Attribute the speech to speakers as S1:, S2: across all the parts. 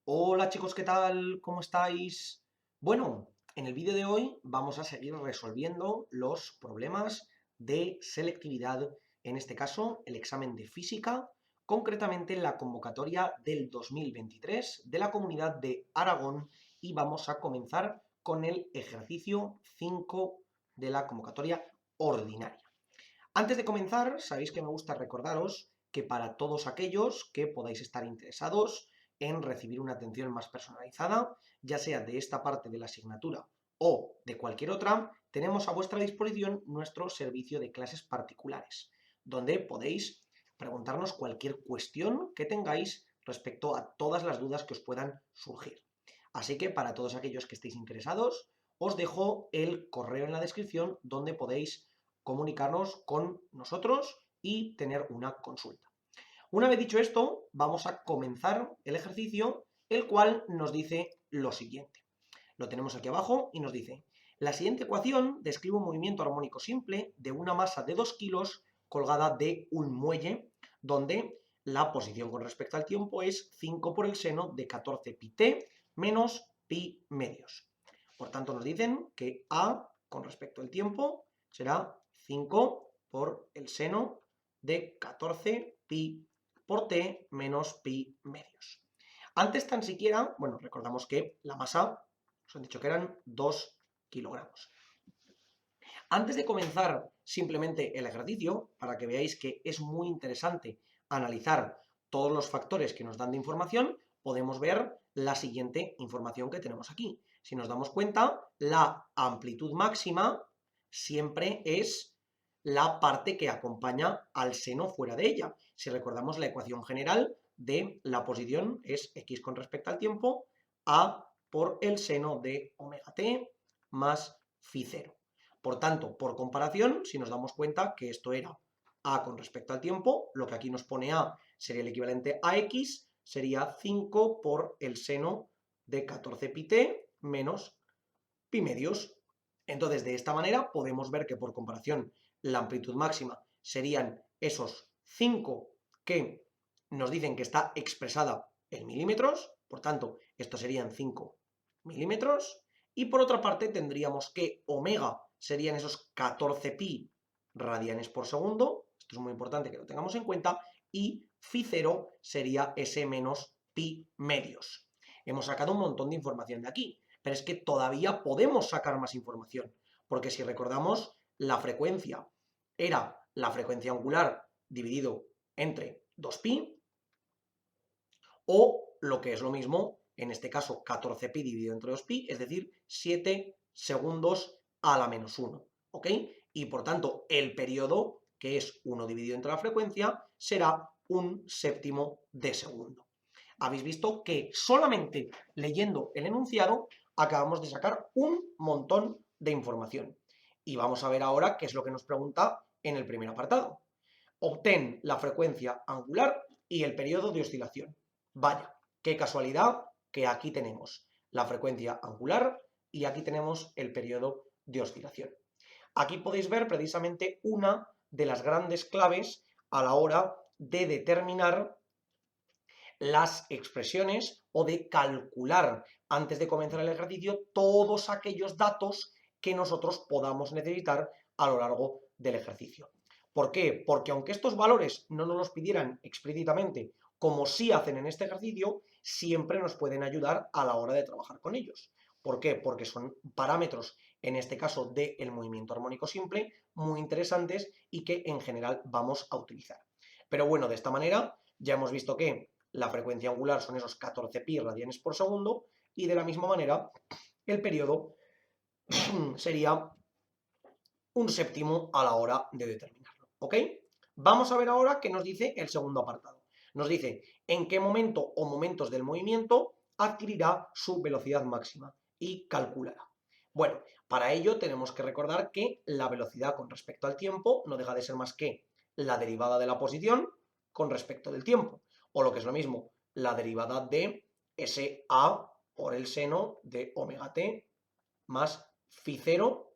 S1: Hola chicos, ¿qué tal? ¿Cómo estáis? Bueno, en el vídeo de hoy vamos a seguir resolviendo los problemas de selectividad, en este caso el examen de física, concretamente la convocatoria del 2023 de la Comunidad de Aragón, y vamos a comenzar con el ejercicio 5 de la convocatoria ordinaria. Antes de comenzar, sabéis que me gusta recordaros que para todos aquellos que podáis estar interesados en recibir una atención más personalizada, ya sea de esta parte de la asignatura o de cualquier otra, tenemos a vuestra disposición nuestro servicio de clases particulares, donde podéis preguntarnos cualquier cuestión que tengáis respecto a todas las dudas que os puedan surgir. Así que para todos aquellos que estéis interesados, os dejo el correo en la descripción donde podéis comunicarnos con nosotros y tener una consulta. Una vez dicho esto, vamos a comenzar el ejercicio, el cual nos dice lo siguiente. Lo tenemos aquí abajo y nos dice: la siguiente ecuación describe un movimiento armónico simple de una masa de 2 kilos colgada de un muelle, donde la posición con respecto al tiempo es 5 por el seno de 14 pi t menos pi medios. Por tanto, nos dicen que A, con respecto al tiempo, será 5 por el seno de 14 pi por t menos pi medios. Antes tan siquiera, bueno, recordamos que la masa, os han dicho que eran 2 kilogramos. Antes de comenzar simplemente el ejercicio, para que veáis que es muy interesante analizar todos los factores que nos dan de información, podemos ver la siguiente información que tenemos aquí. Si nos damos cuenta, la amplitud máxima siempre es la parte que acompaña al seno fuera de ella. Si recordamos la ecuación general de la posición es x con respecto al tiempo, a por el seno de omega t más phi 0. Por tanto, por comparación, si nos damos cuenta que esto era a con respecto al tiempo, lo que aquí nos pone a sería el equivalente a x, sería 5 por el seno de 14 pi t menos pi medios. Entonces, de esta manera podemos ver que por comparación la amplitud máxima serían esos 5 que nos dicen que está expresada en milímetros, por tanto, estos serían 5 milímetros, y por otra parte tendríamos que omega serían esos 14 pi radianes por segundo, esto es muy importante que lo tengamos en cuenta, y phi 0 sería ese menos pi medios. Hemos sacado un montón de información de aquí, pero es que todavía podemos sacar más información, porque si recordamos, la frecuencia era la frecuencia angular dividido entre 2pi, o lo que es lo mismo, en este caso 14pi dividido entre 2pi, es decir, 7 segundos a la menos 1, ¿ok? Y por tanto, el periodo, que es 1 dividido entre la frecuencia, será un séptimo de segundo. Habéis visto que solamente leyendo el enunciado acabamos de sacar un montón de información. Y vamos a ver ahora qué es lo que nos pregunta en el primer apartado. Obtén la frecuencia angular y el periodo de oscilación. Vaya, qué casualidad que aquí tenemos la frecuencia angular y aquí tenemos el periodo de oscilación. Aquí podéis ver precisamente una de las grandes claves a la hora de determinar las expresiones o de calcular antes de comenzar el ejercicio todos aquellos datos que nosotros podamos necesitar a lo largo del ejercicio. ¿Por qué? Porque aunque estos valores no nos los pidieran explícitamente, como sí hacen en este ejercicio, siempre nos pueden ayudar a la hora de trabajar con ellos. ¿Por qué? Porque son parámetros, en este caso del movimiento armónico simple, muy interesantes y que en general vamos a utilizar. Pero bueno, de esta manera ya hemos visto que la frecuencia angular son esos 14 pi radianes por segundo, y de la misma manera el periodo sería un séptimo a la hora de determinarlo, ¿ok? Vamos a ver ahora qué nos dice el segundo apartado. Nos dice en qué momento o momentos del movimiento adquirirá su velocidad máxima y calculará. Bueno, para ello tenemos que recordar que la velocidad con respecto al tiempo no deja de ser más que la derivada de la posición con respecto del tiempo, o lo que es lo mismo, la derivada de ese a por el seno de omega t más phi 0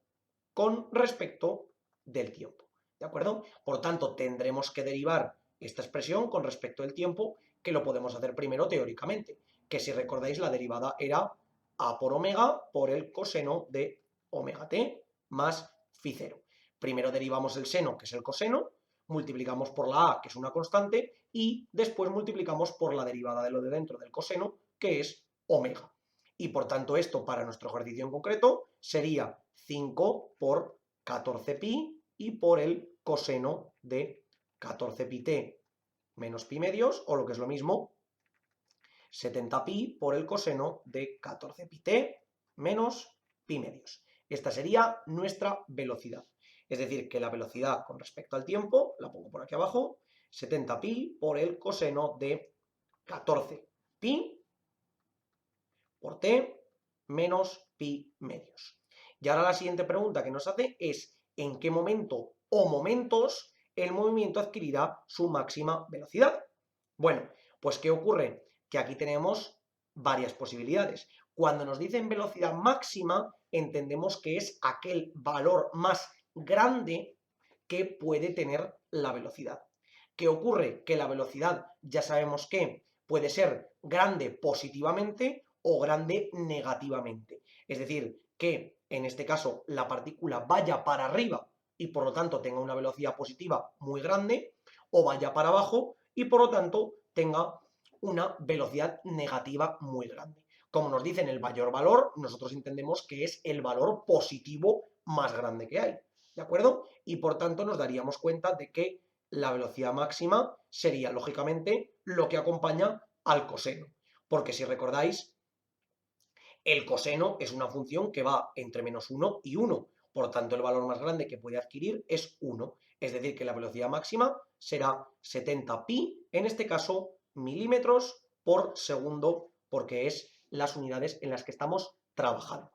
S1: con respecto del tiempo, ¿de acuerdo? Por tanto, tendremos que derivar esta expresión con respecto del tiempo, que lo podemos hacer primero teóricamente. que si recordáis la derivada era a por omega por el coseno de omega t más phi 0. Primero derivamos el seno, que es el coseno, multiplicamos por la a, que es una constante, y después multiplicamos por la derivada de lo de dentro del coseno, que es omega. Y por tanto esto para nuestro ejercicio en concreto sería 5 por 14pi y por el coseno de 14pi menos pi medios, o lo que es lo mismo, 70pi por el coseno de 14pi menos pi medios. Esta sería nuestra velocidad. Es decir, que la velocidad con respecto al tiempo, la pongo por aquí abajo, 70pi por el coseno de 14pi por t menos pi medios. Y ahora la siguiente pregunta que nos hace es ¿en qué momento o momentos el movimiento adquirirá su máxima velocidad? Bueno, pues ¿qué ocurre? Que aquí tenemos varias posibilidades. Cuando nos dicen velocidad máxima, entendemos que es aquel valor más grande que puede tener la velocidad. ¿Qué ocurre? Que la velocidad ya sabemos que puede ser grande positivamente o grande negativamente. Es decir, que en este caso la partícula vaya para arriba y por lo tanto tenga una velocidad positiva muy grande, o vaya para abajo y por lo tanto tenga una velocidad negativa muy grande. Como nos dicen el mayor valor, nosotros entendemos que es el valor positivo más grande que hay, ¿de acuerdo? Y por tanto nos daríamos cuenta de que la velocidad máxima sería, lógicamente, lo que acompaña al coseno. Porque si recordáis, el coseno es una función que va entre menos 1 y 1. Por tanto, el valor más grande que puede adquirir es 1. Es decir, que la velocidad máxima será 70pi, en este caso, milímetros por segundo, porque es las unidades en las que estamos trabajando.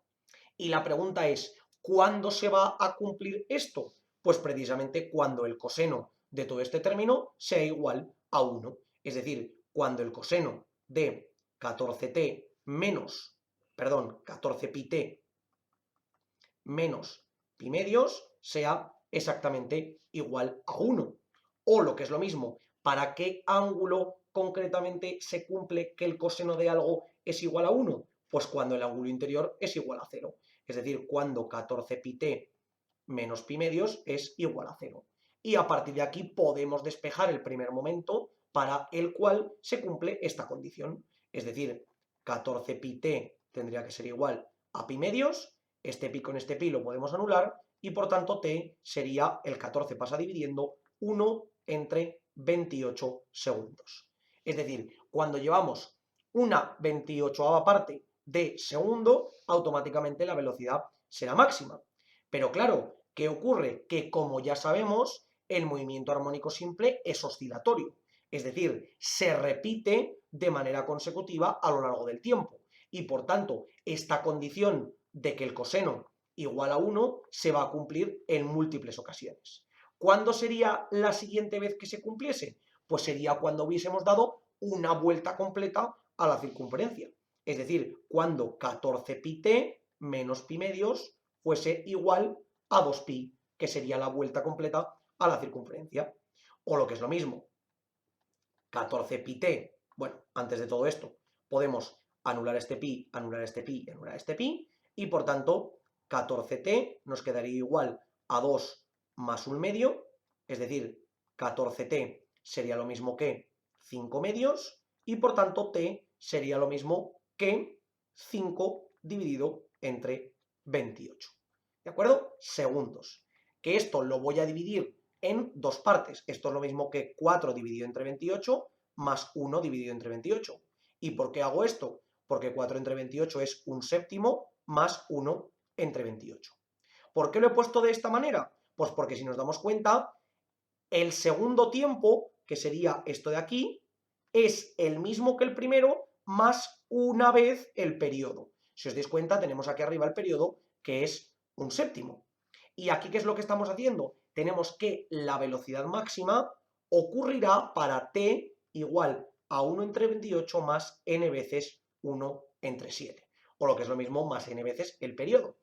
S1: Y la pregunta es, ¿cuándo se va a cumplir esto? Pues precisamente cuando el coseno de todo este término sea igual a 1. Es decir, cuando el coseno de 14t menos, perdón, 14pi menos pi medios sea exactamente igual a 1. O lo que es lo mismo, ¿para qué ángulo concretamente se cumple que el coseno de algo es igual a 1? Pues cuando el ángulo interior es igual a 0. Es decir, cuando 14pi menos pi medios es igual a 0. Y a partir de aquí podemos despejar el primer momento para el cual se cumple esta condición. Es decir, 14pi tendría que ser igual a pi medios, este pi con este pi lo podemos anular y por tanto t sería, el 14 pasa dividiendo 1 entre 28 segundos. Es decir, cuando llevamos una 28ava parte de segundo, automáticamente la velocidad será máxima. Pero claro, ¿qué ocurre? Que como ya sabemos, el movimiento armónico simple es oscilatorio. Es decir, se repite de manera consecutiva a lo largo del tiempo. Y por tanto, esta condición de que el coseno igual a 1 se va a cumplir en múltiples ocasiones. ¿Cuándo sería la siguiente vez que se cumpliese? Pues sería cuando hubiésemos dado una vuelta completa a la circunferencia. Es decir, cuando 14pi menos pi medios fuese igual a 2pi, que sería la vuelta completa a la circunferencia. O lo que es lo mismo, 14pi. Bueno, antes de todo esto, podemos anular este pi, anular este pi y anular este pi, y por tanto, 14t nos quedaría igual a 2 más un medio, es decir, 14t sería lo mismo que 5 medios, y por tanto t sería lo mismo que 5 dividido entre 28. ¿De acuerdo? Segundos. Que esto lo voy a dividir en dos partes. Esto es lo mismo que 4 dividido entre 28 más 1 dividido entre 28. ¿Y por qué hago esto? Porque 4 entre 28 es un séptimo más 1 entre 28. ¿Por qué lo he puesto de esta manera? Pues porque si nos damos cuenta, el segundo tiempo, que sería esto de aquí, es el mismo que el primero más una vez el periodo. Si os dais cuenta, tenemos aquí arriba el periodo, que es un séptimo. ¿Y aquí qué es lo que estamos haciendo? Tenemos que la velocidad máxima ocurrirá para t igual a 1 entre 28 más n veces 1 entre 7. O lo que es lo mismo, más n veces el periodo.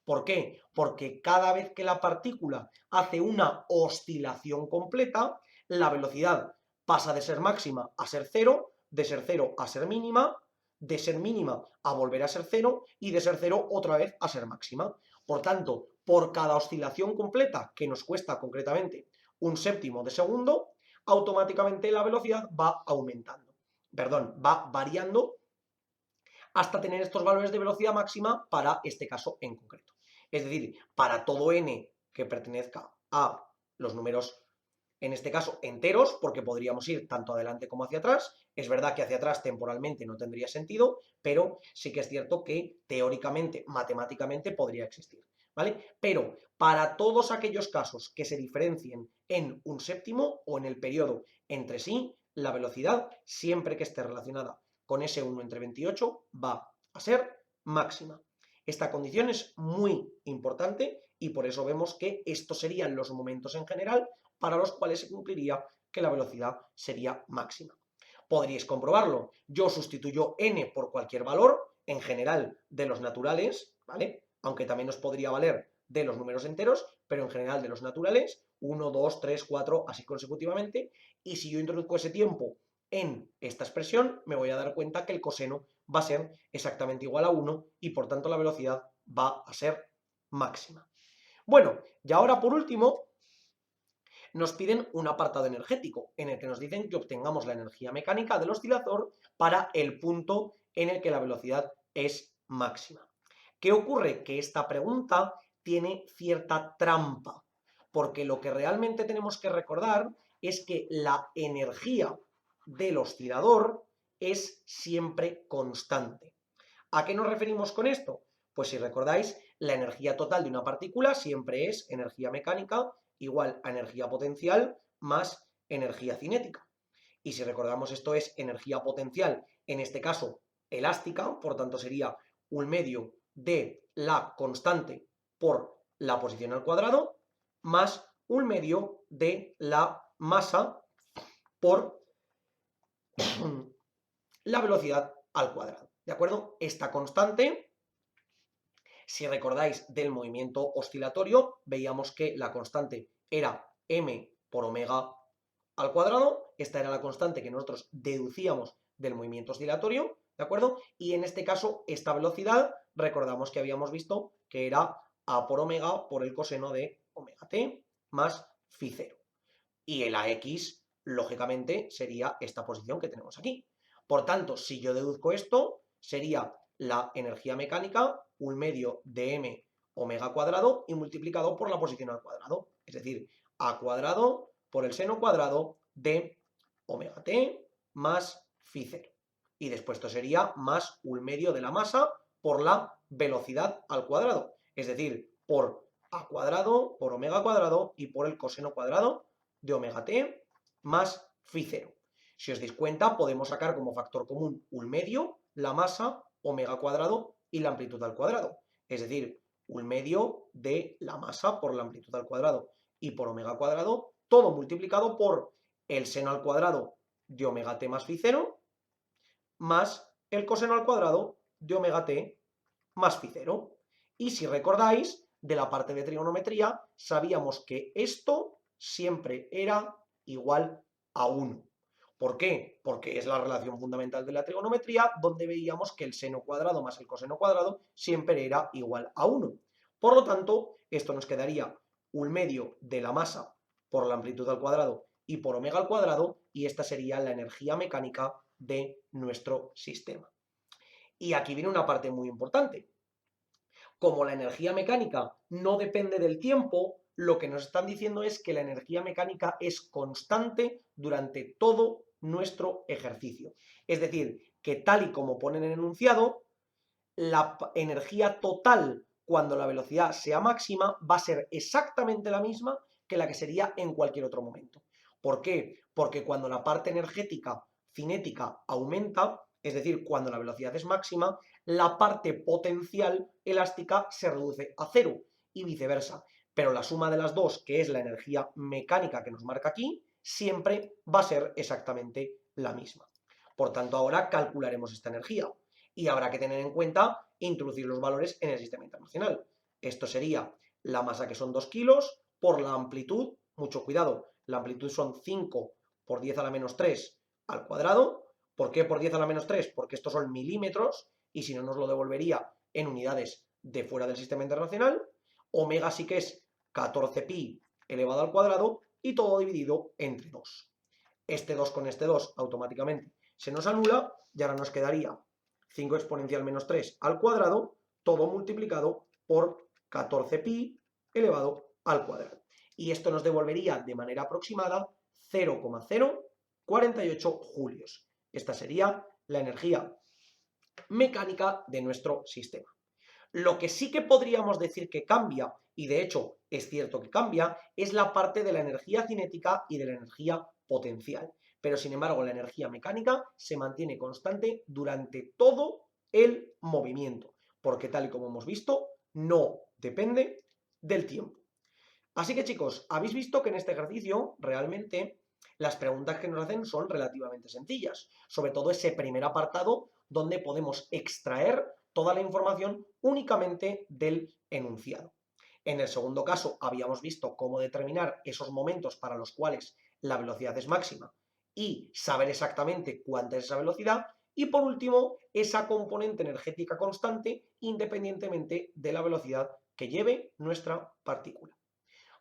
S1: ¿Por qué? Porque cada vez que la partícula hace una oscilación completa, la velocidad pasa de ser máxima a ser 0, de ser 0 a ser mínima, de ser mínima a volver a ser cero y de ser cero otra vez a ser máxima. Por tanto, por cada oscilación completa que nos cuesta concretamente un séptimo de segundo, automáticamente la velocidad va aumentando. Perdón, va variando hasta tener estos valores de velocidad máxima para este caso en concreto. Es decir, para todo n que pertenezca a los números, en este caso enteros, porque podríamos ir tanto adelante como hacia atrás. Es verdad que hacia atrás temporalmente no tendría sentido, pero sí que es cierto que teóricamente, matemáticamente podría existir, ¿vale? Pero para todos aquellos casos que se diferencien en un séptimo o en el periodo entre sí, la velocidad, siempre que esté relacionada con ese 1 entre 28, va a ser máxima. Esta condición es muy importante y por eso vemos que estos serían los momentos en general para los cuales se cumpliría que la velocidad sería máxima. Podríais comprobarlo. Yo sustituyo n por cualquier valor, en general de los naturales, ¿vale? Aunque también os podría valer de los números enteros, pero en general de los naturales, 1, 2, 3, 4, así consecutivamente, y si yo introduzco ese tiempo en esta expresión, me voy a dar cuenta que el coseno va a ser exactamente igual a 1 y por tanto la velocidad va a ser máxima. Bueno, y ahora por último, nos piden un apartado energético en el que nos dicen que obtengamos la energía mecánica del oscilador para el punto en el que la velocidad es máxima. ¿Qué ocurre? Que esta pregunta tiene cierta trampa, porque lo que realmente tenemos que recordar es que la energía del oscilador es siempre constante. ¿A qué nos referimos con esto? Pues si recordáis, la energía total de una partícula siempre es energía mecánica igual a energía potencial más energía cinética. Y si recordamos, esto es energía potencial, en este caso elástica, por tanto sería un medio de la constante por la posición al cuadrado, más un medio de la masa por la velocidad al cuadrado. ¿De acuerdo? Esta constante, si recordáis del movimiento oscilatorio, veíamos que la constante era m por omega al cuadrado. Esta era la constante que nosotros deducíamos del movimiento oscilatorio, ¿de acuerdo? Y en este caso, esta velocidad, recordamos que habíamos visto que era a por omega por el coseno de omega t más phi 0. Y el AX, lógicamente, sería esta posición que tenemos aquí. Por tanto, si yo deduzco esto, sería la energía mecánica, un medio de m omega cuadrado y multiplicado por la posición al cuadrado. Es decir, a cuadrado por el seno cuadrado de omega t más phi 0. Y después esto sería más un medio de la masa por la velocidad al cuadrado. Es decir, por a cuadrado, por omega cuadrado y por el coseno cuadrado de omega t más phi 0. Si os dais cuenta, podemos sacar como factor común un medio, la masa, omega cuadrado y la amplitud al cuadrado. Es decir, un medio de la masa por la amplitud al cuadrado y por omega cuadrado, todo multiplicado por el seno al cuadrado de omega t más phi 0 más el coseno al cuadrado de omega t más phi 0. Y si recordáis, de la parte de trigonometría, sabíamos que esto siempre era igual a 1. ¿Por qué? Porque es la relación fundamental de la trigonometría, donde veíamos que el seno cuadrado más el coseno cuadrado siempre era igual a 1. Por lo tanto, esto nos quedaría un medio de la masa por la amplitud al cuadrado y por omega al cuadrado, y esta sería la energía mecánica de nuestro sistema. Y aquí viene una parte muy importante. Como la energía mecánica no depende del tiempo, lo que nos están diciendo es que la energía mecánica es constante durante todo nuestro ejercicio. Es decir, que tal y como pone en el enunciado, la energía total cuando la velocidad sea máxima va a ser exactamente la misma que la que sería en cualquier otro momento. ¿Por qué? Porque cuando la parte energética cinética aumenta, es decir, cuando la velocidad es máxima, la parte potencial elástica se reduce a cero y viceversa. Pero la suma de las dos, que es la energía mecánica que nos marca aquí, siempre va a ser exactamente la misma. Por tanto, ahora calcularemos esta energía y habrá que tener en cuenta introducir los valores en el sistema internacional. Esto sería la masa, que son 2 kilos, por la amplitud, mucho cuidado, la amplitud son 5 por 10 a la menos 3 al cuadrado, ¿Por qué por 10 a la menos 3? Porque estos son milímetros y si no nos lo devolvería en unidades de fuera del sistema internacional. Omega sí que es 14pi elevado al cuadrado y todo dividido entre 2. Este 2 con este 2 automáticamente se nos anula y ahora nos quedaría 5 exponencial menos 3 al cuadrado, todo multiplicado por 14pi elevado al cuadrado. Y esto nos devolvería de manera aproximada 0,048 julios. Esta sería la energía mecánica de nuestro sistema. Lo que sí que podríamos decir que cambia, y de hecho es cierto que cambia, es la parte de la energía cinética y de la energía potencial. Pero sin embargo la energía mecánica se mantiene constante durante todo el movimiento, porque tal y como hemos visto, no depende del tiempo. Así que chicos, habéis visto que en este ejercicio realmente las preguntas que nos hacen son relativamente sencillas, sobre todo ese primer apartado donde podemos extraer toda la información únicamente del enunciado. En el segundo caso habíamos visto cómo determinar esos momentos para los cuales la velocidad es máxima y saber exactamente cuánta es esa velocidad. Y por último, esa componente energética constante independientemente de la velocidad que lleve nuestra partícula.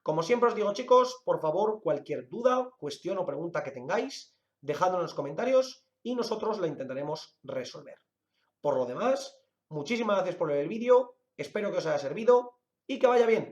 S1: Como siempre os digo, chicos, por favor, cualquier duda, cuestión o pregunta que tengáis, dejadlo en los comentarios y nosotros la intentaremos resolver. Por lo demás, muchísimas gracias por ver el vídeo, espero que os haya servido y que vaya bien.